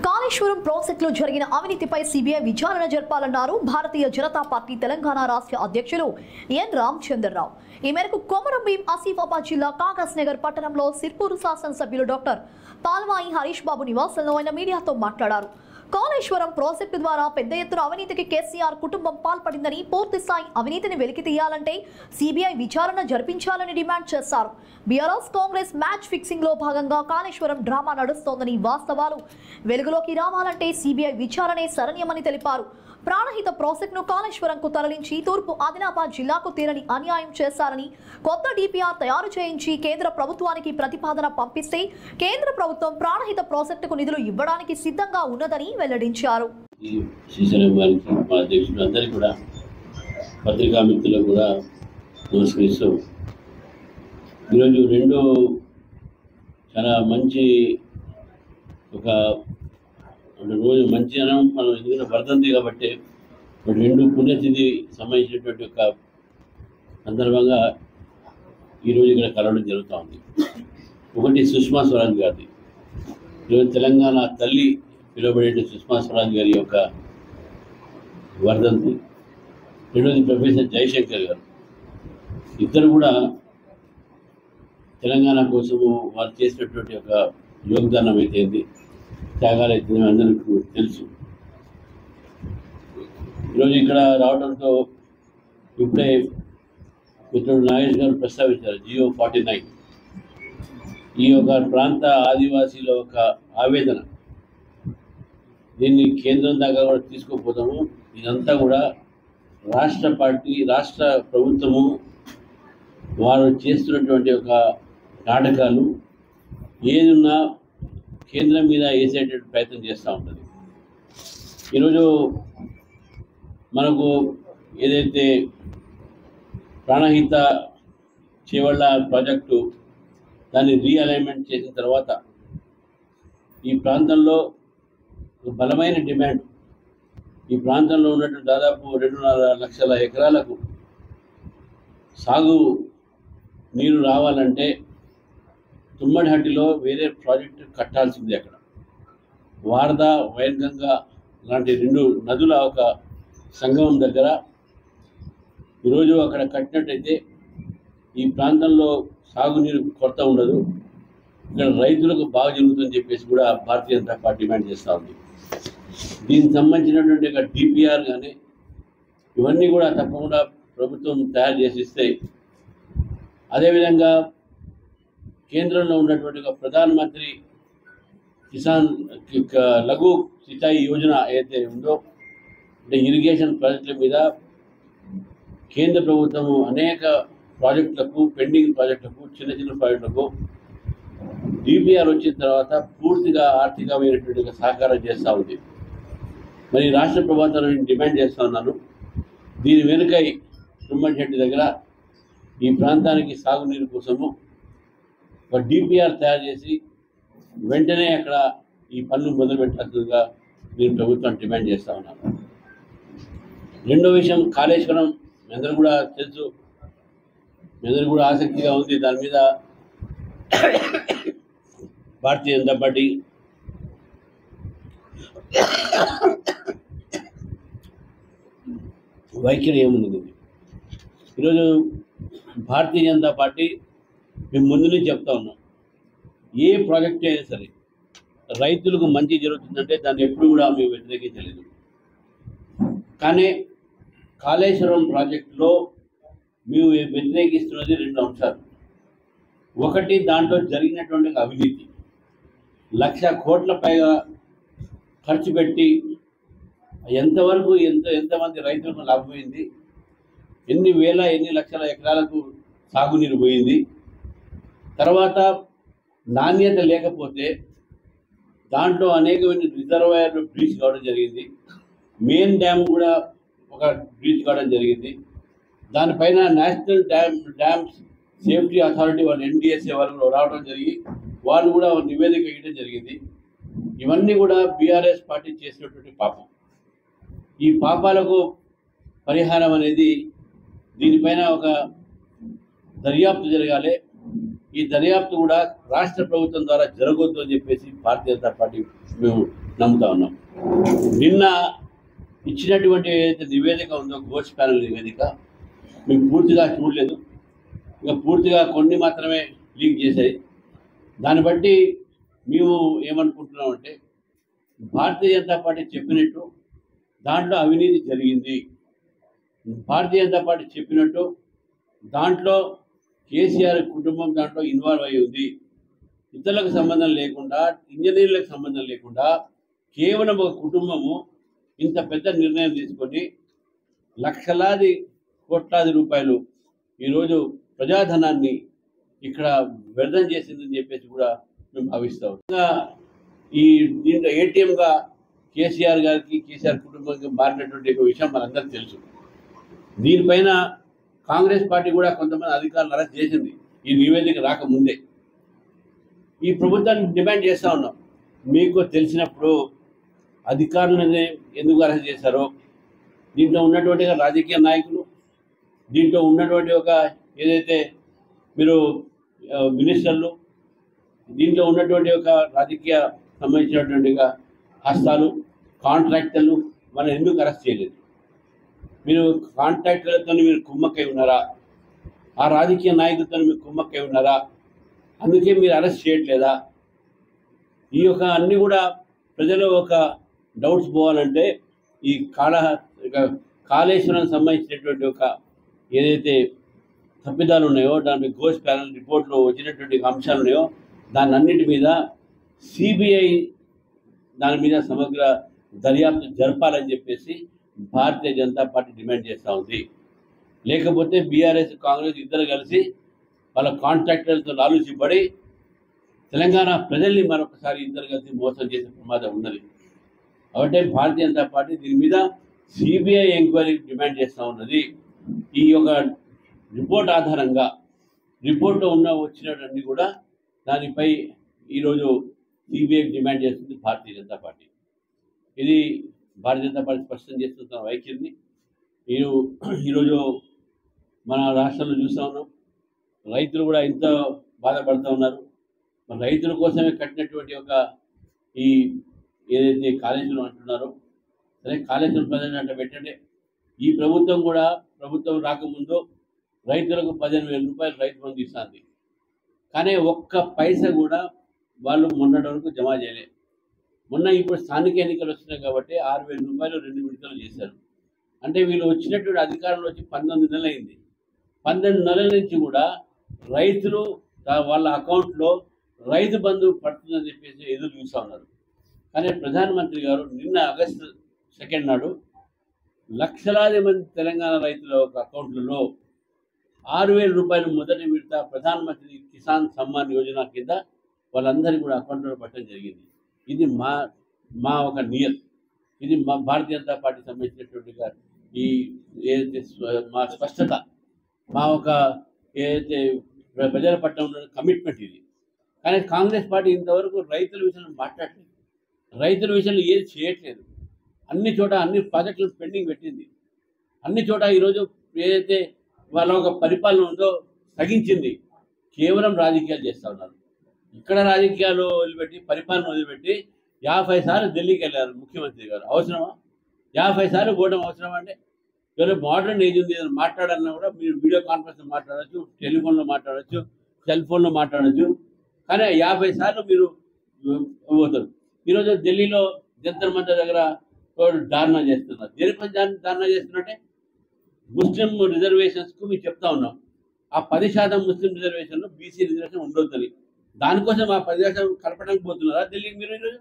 కాళేశ్వరం ప్రాజెక్టులో జరిగిన అవినీతిపై సిబిఐ విచారణ జరపాలన్నారు భారతీయ జనతా పార్టీ తెలంగాణ రాష్ట్ర అధ్యక్షులు ఎన్ రామచంద్రరావు. ఈ మేరకు కొమరం భీం ఆసిఫాబాద్ జిల్లా కాగజ్ నగర్ పట్టణంలో సిర్పూరు శాసనసభ్యులు డాక్టర్ పాల్వాయి హరీష్ బాబు నివాసంలో ఆయన మీడియాతో మాట్లాడారు. కాళేశ్వరం ప్రాజెక్టు ద్వారా పెద్ద ఎత్తున అవినీతికి కేసీఆర్ కుటుంబం పాల్పడిందని, పూర్తి స్థాయి అవినీతిని వెలికి తీయాలంటే సిబిఐ విచారణ జరిపించాలని డిమాండ్ చేశారు. బీఆర్ఎస్ కాంగ్రెస్ మ్యాచ్ ఫిక్సింగ్ లో భాగంగా కాళేశ్వరం డ్రామా నడుస్తోందని, వాస్తవాలు వెలుగులోకి రావాలంటే సిబిఐ విచారణే శరణ్యమని తెలిపారు. ప్రాణహిత ప్రాజెక్టును కాళేశ్వరంకు తరలించి తూర్పు ఆదిలాబాద్ జిల్లాకు తీరని అన్యాయం చేశారని, కొత్త డిపిఆర్ తయారు చేయించి కేంద్ర ప్రభుత్వానికి ప్రతిపాదన పంపిస్తే కేంద్ర ప్రభుత్వం ప్రాణహిత ప్రాజెక్టుకు నిధులు ఇవ్వడానికి సిద్ధంగా ఉన్నదని వెల్లడించారు. పత్రికా మిత్రులకు కూడా నమస్కరిస్తూ, ఈరోజు రెండు చాలా మంచి ఒక రోజు మంచి అనం మనం ఎందుకంటే వర్ధంతి కాబట్టి రెండు పుణ్యతిథి సంబంధించినటువంటి ఒక సందర్భంగా ఈరోజు ఇక్కడ కలవడం జరుగుతూ ఉంది. ఒకటి సుష్మా స్వరాజ్ గారిది, ఈరోజు తెలంగాణ తల్లి పిలువబడే సుష్మా స్వరాజ్ గారి యొక్క వర్ధంతి. రెండోది ప్రొఫెసర్ జయశంకర్ గారు. ఇద్దరు కూడా తెలంగాణ కోసము వారు చేసినటువంటి ఒక యోగదానం అయితే త్యాగాలు అయితే అందరికీ తెలుసు. ఈరోజు ఇక్కడ రావడంతో ఇప్పుడే మిత్రుడు నాగేష్ గారు ప్రస్తావించారు జియో 49. ఈ యొక్క ప్రాంత ఆదివాసీల ఒక ఆవేదన, దీన్ని కేంద్రం దాకా కూడా తీసుకుపోతాము. ఇదంతా కూడా రాష్ట్ర ప్రభుత్వము వారు చేస్తున్నటువంటి ఒక నాటకాలు ఏదున్నా కేంద్రం మీద వేసేటటువంటి ప్రయత్నం చేస్తూ ఉంటుంది. ఈరోజు మనకు ఏదైతే ప్రాణహిత చేవళ్ళ ప్రాజెక్టు దాన్ని రీఅలైన్మెంట్ చేసిన తర్వాత ఈ ప్రాంతంలో బలమైన డిమాండ్, ఈ ప్రాంతంలో ఉన్నటువంటి దాదాపు 2.5 లక్షల ఎకరాలకు సాగు నీరు రావాలంటే తుమ్మడిహట్టిలో వేరే ప్రాజెక్టు కట్టాల్సింది. అక్కడ వారద, వైర్గంగా లాంటి 2 నదుల ఒక సంగమం దగ్గర ఈరోజు అక్కడ కట్టినట్టయితే ఈ ప్రాంతంలో సాగునీరు కొరత ఉండదు, ఇక్కడ రైతులకు బాగా జరుగుతుందని చెప్పేసి కూడా భారతీయ జనతా పార్టీ డిమాండ్ చేస్తూ ఉంది. దీనికి సంబంధించినటువంటి ఒక డిపిఆర్ కానీ ఇవన్నీ కూడా తప్పకుండా ప్రభుత్వం తయారు చేసి ఇస్తే, అదేవిధంగా కేంద్రంలో ఉన్నటువంటి ఒక ప్రధానమంత్రి కిసాన్ లఘు సిచాయి యోజన ఏదైతే ఉందో, అంటే ఇరిగేషన్ ప్రాజెక్టుల మీద కేంద్ర ప్రభుత్వము అనేక ప్రాజెక్టులకు, పెండింగ్ ప్రాజెక్టులకు, చిన్న ప్రాజెక్టులకు డిపిఆర్ వచ్చిన తర్వాత పూర్తిగా ఆర్థికమైనటువంటి సహకారం చేస్తూ ఉంది. మరి రాష్ట్ర ప్రభుత్వాన్ని డిమాండ్ చేస్తూ ఉన్నాను, దీని వెనుకై తుమ్మడిహట్టి దగ్గర ఈ ప్రాంతానికి సాగునీరు కోసము ఒక డిపిఆర్ తయారు చేసి వెంటనే అక్కడ ఈ పనులు మొదలుపెట్టాల్సిందిగా నేను ప్రభుత్వాన్ని డిమాండ్ చేస్తూ ఉన్నాను. రెండో విషయం, కాళేశ్వరం మీ అందరూ కూడా తెలుసు, మీ అందరూ కూడా ఆసక్తిగా ఉంది. దాని మీద భారతీయ జనతా పార్టీ వైఖరి ఏమున్నది? ఈరోజు భారతీయ జనతా పార్టీ మేము ముందు నుంచి చెప్తా ఉన్నాం, ఏ ప్రాజెక్ట్ అయినా సరే రైతులకు మంచి జరుగుతుందంటే దాన్ని ఎప్పుడు కూడా మేము వ్యతిరేకించలేదు. కానీ కాళేశ్వరం ప్రాజెక్టులో మేము వ్యతిరేకిస్తున్నది 2 అంశాలు. ఒకటి, దాంట్లో జరిగినటువంటి అవినీతి. 1,00,000 కోట్ల పైగా ఖర్చు పెట్టి ఎంతవరకు ఎంతమంది రైతులకు లాభమైంది, ఎన్ని లక్షల ఎకరాలకు సాగునీరు పోయింది. తర్వాత నాణ్యత లేకపోతే దాంట్లో అనేకమైన రిజర్వాయర్లు బ్రీచ్ కావడం జరిగింది. మెయిన్ డ్యామ్ కూడా ఒక బ్రీచ్ కావడం జరిగింది. దానిపైన నేషనల్ డ్యామ్స్ సేఫ్టీ అథారిటీ వాళ్ళు NDSA వాళ్ళు రావడం జరిగి వాళ్ళు కూడా నివేదిక ఇవ్వడం జరిగింది. ఇవన్నీ కూడా బీఆర్ఎస్ పార్టీ చేసినటువంటి పాపం. ఈ పాపాలకు పరిహారం అనేది దీనిపైన ఒక దర్యాప్తు జరగాలి. ఈ దర్యాప్తు కూడా రాష్ట్ర ప్రభుత్వం ద్వారా జరగొద్దు అని చెప్పేసి భారతీయ జనతా పార్టీ మేము నమ్ముతా ఉన్నాం. నిన్న ఇచ్చినటువంటి ఏదైతే నివేదిక ఉందో ఘోష్ ప్యానల్ నివేదిక మేము పూర్తిగా చూడలేదు, ఇంకా పూర్తిగా కొన్ని మాత్రమే లీక్ చేశాయి. దాన్ని బట్టి మేము ఏమనుకుంటున్నామంటే భారతీయ జనతా పార్టీ చెప్పినట్టు దాంట్లో అవినీతి జరిగింది, భారతీయ జనతా పార్టీ చెప్పినట్టు దాంట్లో కేసీఆర్ కుటుంబం దాంట్లో ఇన్వాల్వ్ అయి ఉంది. ఇతరులకు సంబంధం లేకుండా, ఇంజనీర్లకు సంబంధం లేకుండా కేవలం ఒక కుటుంబము ఇంత పెద్ద నిర్ణయం తీసుకొని లక్షలాది కోట్లాది రూపాయలు ఈరోజు ప్రజాధనాన్ని ఇక్కడ వ్యర్థం చేసిందని చెప్పేసి కూడా మేము భావిస్తాం. ఈ దీంట్లో ఏటీఎంగా కేసీఆర్ గారికి, కేసీఆర్ కుటుంబానికి మారినటువంటి ఒక విషయం మనందరికీ తెలుసు. దీనిపైన కాంగ్రెస్ పార్టీ కూడా కొంతమంది అధికారులు అరెస్ట్ చేసింది ఈ నివేదిక రాకముందే. ఈ ప్రభుత్వాన్ని డిమాండ్ చేస్తూ ఉన్నాం, మీకు తెలిసినప్పుడు అధికారులని ఎందుకు అరెస్ట్ చేశారో, దీంట్లో ఉన్నటువంటి రాజకీయ నాయకులు, దీంట్లో ఉన్నటువంటి ఒక ఏదైతే మీరు మినిస్టర్లు, దీంట్లో ఉన్నటువంటి ఒక రాజకీయ సంబంధించినటువంటి హస్తాలు, కాంట్రాక్టర్లు మనం ఎందుకు అరెస్ట్ చేయలేదు? మీరు కాంట్రాక్టర్లతో మీరు కుమ్మక్కై ఉన్నారా? ఆ రాజకీయ నాయకులతో మీరు కుమ్మక్కై ఉన్నారా? అందుకే మీరు అరెస్ట్ చేయట్లేదా? ఈ యొక్క అన్నీ కూడా ప్రజలు ఒక డౌట్స్ పోవాలంటే ఈ కాళేశ్వరం సంబంధించినటువంటి ఒక ఏదైతే తప్పిదాలు ఉన్నాయో, దాని ఘోష్ ప్యానల్ రిపోర్ట్లో వచ్చినటువంటి అంశాలు ఉన్నాయో దాని అన్నిటి మీద సిబిఐ దాని మీద సమగ్ర దర్యాప్తు జరపాలని చెప్పేసి భారతీయ జనతా పార్టీ డిమాండ్ చేస్తూ ఉంది. లేకపోతే బీఆర్ఎస్, కాంగ్రెస్ ఇద్దరు కలిసి వాళ్ళ కాంట్రాక్టర్లతో ఆలోచింపడి తెలంగాణ ప్రజల్ని మరొకసారి ఇద్దరు కలిసి మోసం చేసే ప్రమాదం ఉన్నది. కాబట్టి భారతీయ జనతా పార్టీ దీని మీద సిబిఐ ఎంక్వైరీ డిమాండ్ చేస్తూ ఉన్నది. ఈ యొక్క రిపోర్ట్ ఆధారంగా రిపోర్ట్లో వచ్చినవన్నీ కూడా దానిపై ఈరోజు సిబిఐ డిమాండ్ చేస్తుంది భారతీయ జనతా పార్టీ. ఇది భారతీయ జనతా పార్టీ స్పష్టం చేస్తున్న వైఖరిని ఈరోజు మన రాష్ట్రంలో చూస్తూ ఉన్నాం. రైతులు కూడా ఎంత బాధపడుతూ ఉన్నారు. మన రైతుల కోసమే కట్టినటువంటి ఒక ఈ ఏదైతే కాళేశ్వరం అంటున్నారో, సరే కాళేశ్వరం ప్రజలు అంటే పెట్టండి. ఈ ప్రభుత్వం కూడా ప్రభుత్వం రాకముందు రైతులకు 15,000 రూపాయలు రైతు బంధు ఇస్తుంది. కానీ ఒక్క పైసా కూడా వాళ్ళు మొన్నటి వరకు జమ చేయలేదు. మొన్న ఇప్పుడు స్థానిక ఎన్నికలు వస్తున్నాయి కాబట్టి 6,000 రూపాయలు 2 విడతలు చేశారు. అంటే వీళ్ళు వచ్చినటువంటి అధికారంలో వచ్చి 19 నెలలు అయింది. 12 నెలల నుంచి కూడా రైతులు వాళ్ళ అకౌంట్లో రైతు బంధు పడుతుందని చెప్పేసి ఎదురు చూస్తూ ఉన్నారు. కానీ ప్రధానమంత్రి గారు నిన్న ఆగస్టు 2 నాడు లక్షలాది మంది తెలంగాణ రైతుల ఒక అకౌంట్లలో 6,000 రూపాయలు మొదటి విడత ప్రధానమంత్రి కిసాన్ సమ్మాన్ యోజన కింద వాళ్ళందరికీ కూడా అకౌంట్లో పట్టడం జరిగింది. ఇది మా ఒక నియత్, ఇది మా భారతీయ జనతా పార్టీ సంబంధించినటువంటి ఈ ఏదైతే మా స్పష్టత, మా ఒక ఏదైతే ప్రజల పట్ల ఉన్న కమిట్మెంట్ ఇది. కానీ కాంగ్రెస్ పార్టీ ఇంతవరకు రైతుల విషయంలో మాట్లాడలేదు, రైతుల విషయంలో ఏది చేయట్లేదు. అన్ని చోట అన్ని ప్రాజెక్టులు పెండింగ్ పెట్టింది. అన్ని చోట ఈరోజు ఏదైతే వాళ్ళ ఒక పరిపాలన ఉందో తగ్గించింది. కేవలం రాజకీయాలు చేస్తూ ఉన్నారు. ఇక్కడ రాజకీయాలు వదిలిపెట్టి, పరిపాలన వదిలిపెట్టి 50 సార్లు ఢిల్లీకి వెళ్ళారు ముఖ్యమంత్రి గారు. అవసరమా? 50 సార్లు పోవడం అవసరమా? అంటే ఎవరో మోడర్న్ ఏజ్ ఉంది, ఏదైనా మాట్లాడాలన్నా కూడా మీరు వీడియో కాన్ఫరెన్స్లో మాట్లాడచ్చు, టెలిఫోన్లో మాట్లాడచ్చు, సెల్ ఫోన్లో మాట్లాడచ్చు. కానీ 50 సార్లు మీరు పోతారు. ఈరోజు ఢిల్లీలో జంతర్ మంతర్ దగ్గర ధారణ చేస్తున్నారు. దేనిపై ధారణ చేస్తున్నట్టే ముస్లిం రిజర్వేషన్స్కు మీకు చెప్తా ఉన్నాం. ఆ 10% ముస్లిం రిజర్వేషన్లో బీసీ రిజర్వేషన్ ఉండొద్దని, దానికోసం ఆ 10% కలపడానికి పోతున్నారా ఢిల్లీకి మీరు ఈరోజు?